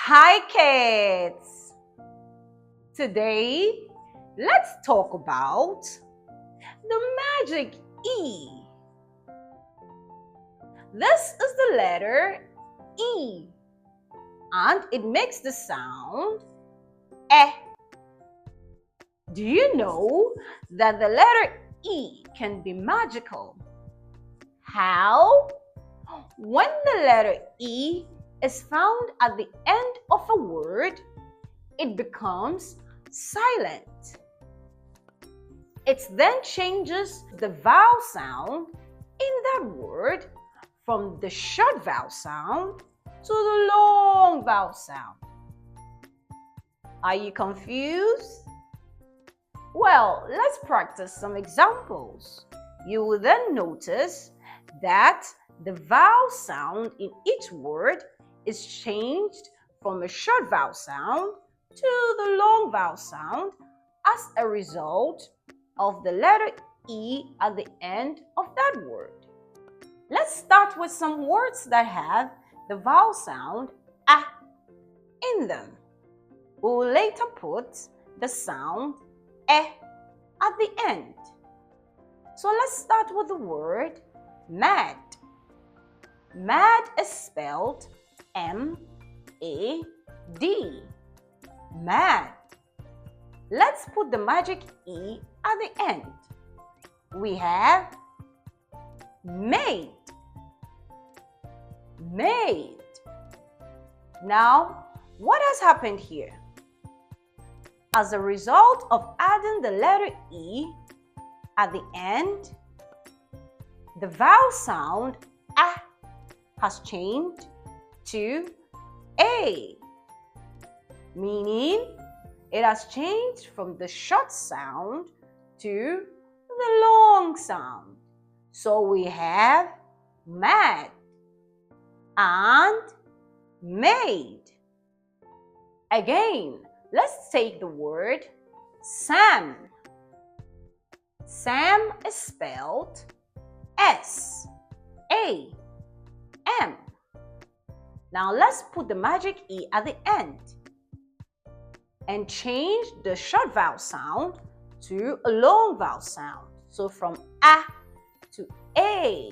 Hi kids! Today, let's talk about the magic E. This is the letter E and it makes the sound E. Do you know that the letter E can be magical? How? When the letter E is found at the end of a word, it becomes silent. It then changes the vowel sound in that word from the short vowel sound to the long vowel sound. Are you confused? Well, let's practice some examples. You will then notice that the vowel sound in each word is changed from a short vowel sound to the long vowel sound as a result of the letter E at the end of that word. Let's start with some words that have the vowel sound A in them. We will later put the sound E at the end. So let's start with the word mad. Mad is spelled M-A-D. Mad. Let's put the magic E at the end. We have made. Made. Now, what has happened here? As a result of adding the letter E at the end, the vowel sound A has changed to A, meaning it has changed from the short sound to the long sound. So we have mad and made. Again, let's take the word Sam. Sam is spelled S-A-M. Now let's put the magic E at the end and change the short vowel sound to a long vowel sound. So from A to A.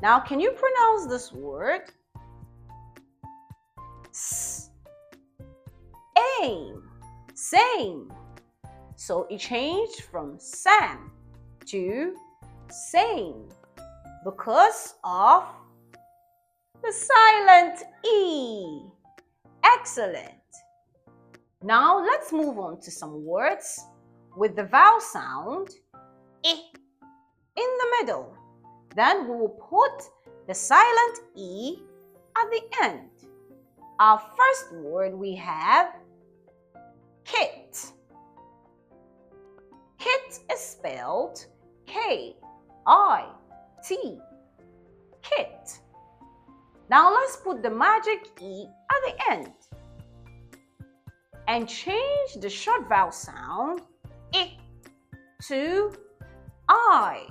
Now can you pronounce this word? Aim. Same. So it changed from Sam to same because of the silent E. Excellent. Now let's move on to some words with the vowel sound I in the middle. Then we will put the silent E at the end. Our first word we have kit. Kit is spelled K-I-T. Kit. Now let's put the magic E at the end and change the short vowel sound I to I.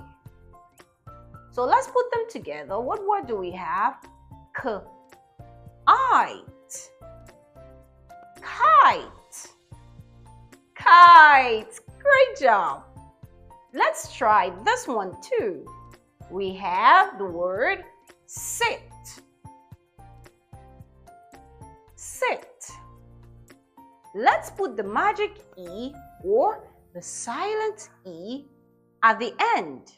So let's put them together. What word do we have? Kite. Kite. Kite. Great job. Let's try this one too. We have the word sit. Sit. Let's put the magic E or the silent E at the end.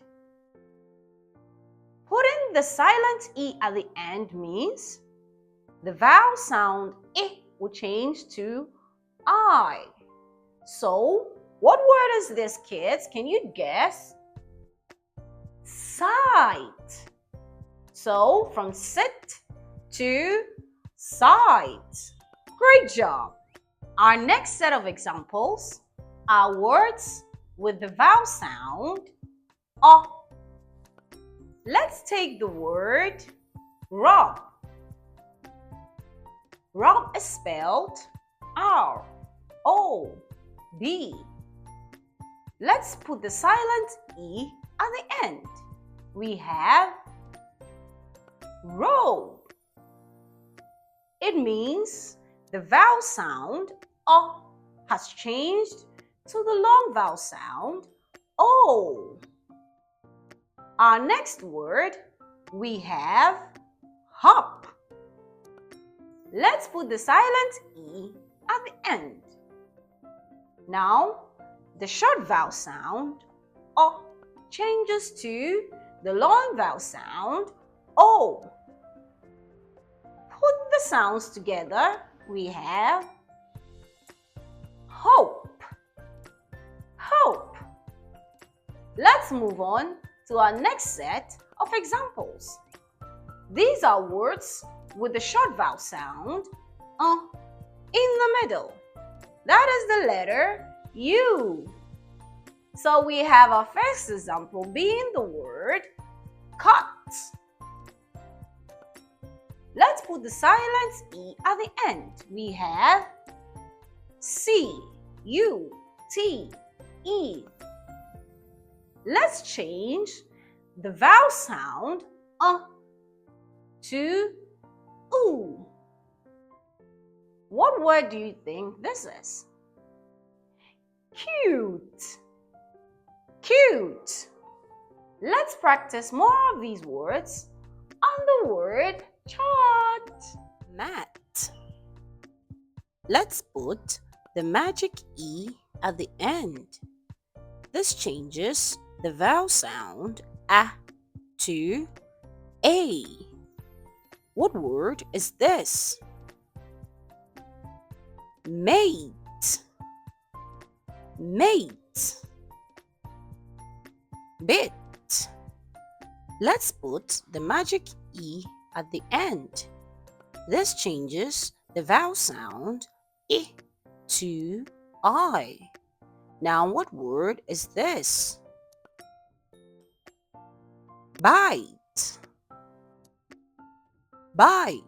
Putting the silent E at the end means the vowel sound I will change to I. So, what word is this, kids? Can you guess? Sight. So, from sit to sight. Great job. Our next set of examples are words with the vowel sound O. Let's take the word rob. Rob is spelled R-O-B. Let's put the silent E at the end. We have robe. It means the vowel sound O has changed to the long vowel sound O. Our next word, we have hop. Let's put the silent E at the end. Now, the short vowel sound O changes to the long vowel sound O. Put the sounds together, we have hope. Hope. Let's move on to our next set of examples. These are words with the short vowel sound in the middle. That is the letter U. So we have our first example being the word cut. Let's put the silent E at the end. We have C-U-T-E. Let's change the vowel sound to oo. What word do you think this is? Cute. Cute. Let's practice more of these words on the word chart. Mat. Let's put the magic E at the end. This changes the vowel sound A to A. What word is this? Mate. Mate. Bit. Let's put the magic E at the end. This changes the vowel sound I to I. Now what word is this? Bite. Bite.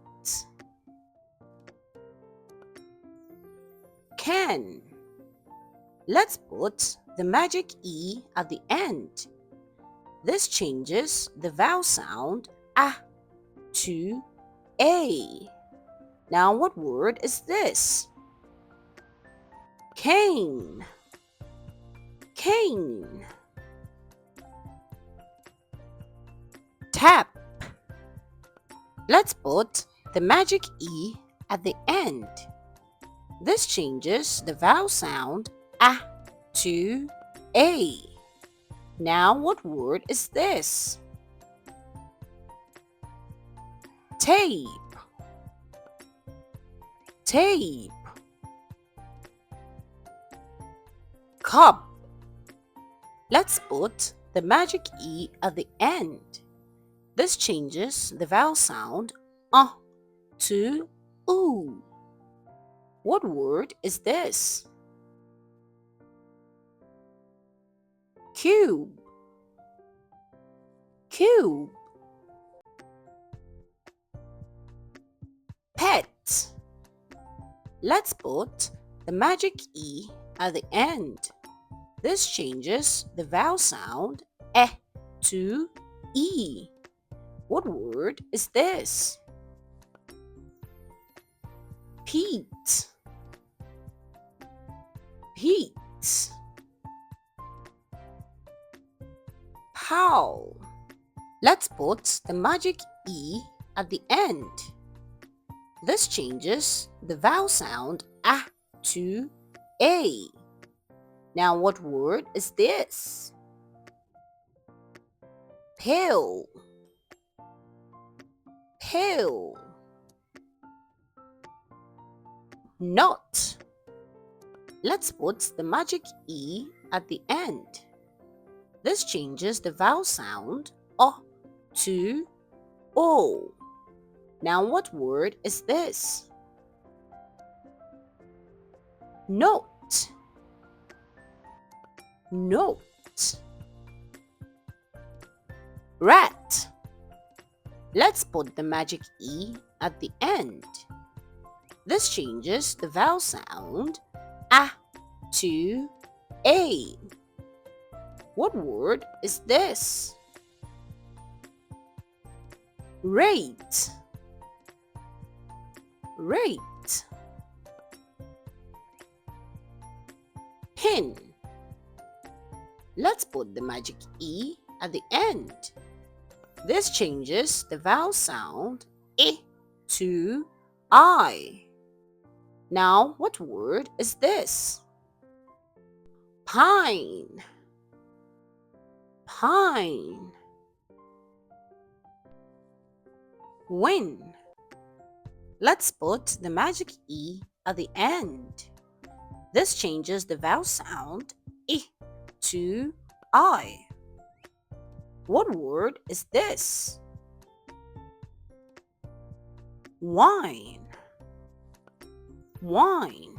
Can. Let's put the magic E at the end. This changes the vowel sound A to A. Now what word is this? Cane. Cane. Tap. Let's put the magic E at the end. This changes the vowel sound A to A. Now what word is this? Tape. Tape. Cup. Let's put the magic E at the end. This changes the vowel sound to oo. What word is this? Cube. Cube. Pet. Let's put the magic E at the end. This changes the vowel sound to E. What word is this? Pete. Pete. Pal. Let's put the magic E at the end. This changes the vowel sound A to A. Now what word is this? Pill. Pill. Knot. Let's put the magic E at the end. This changes the vowel sound to O. Now what word is this? Note. Note. Rat. Let's put the magic E at the end. This changes the vowel sound A to A. What word is this? Rate. rate. Pin. Let's put the magic E at the end. This changes the vowel sound I to I. Now, what word is this? Pine. Pine. Win. Let's put the magic E at the end. This changes the vowel sound I to I. What word is this? Wine. Wine.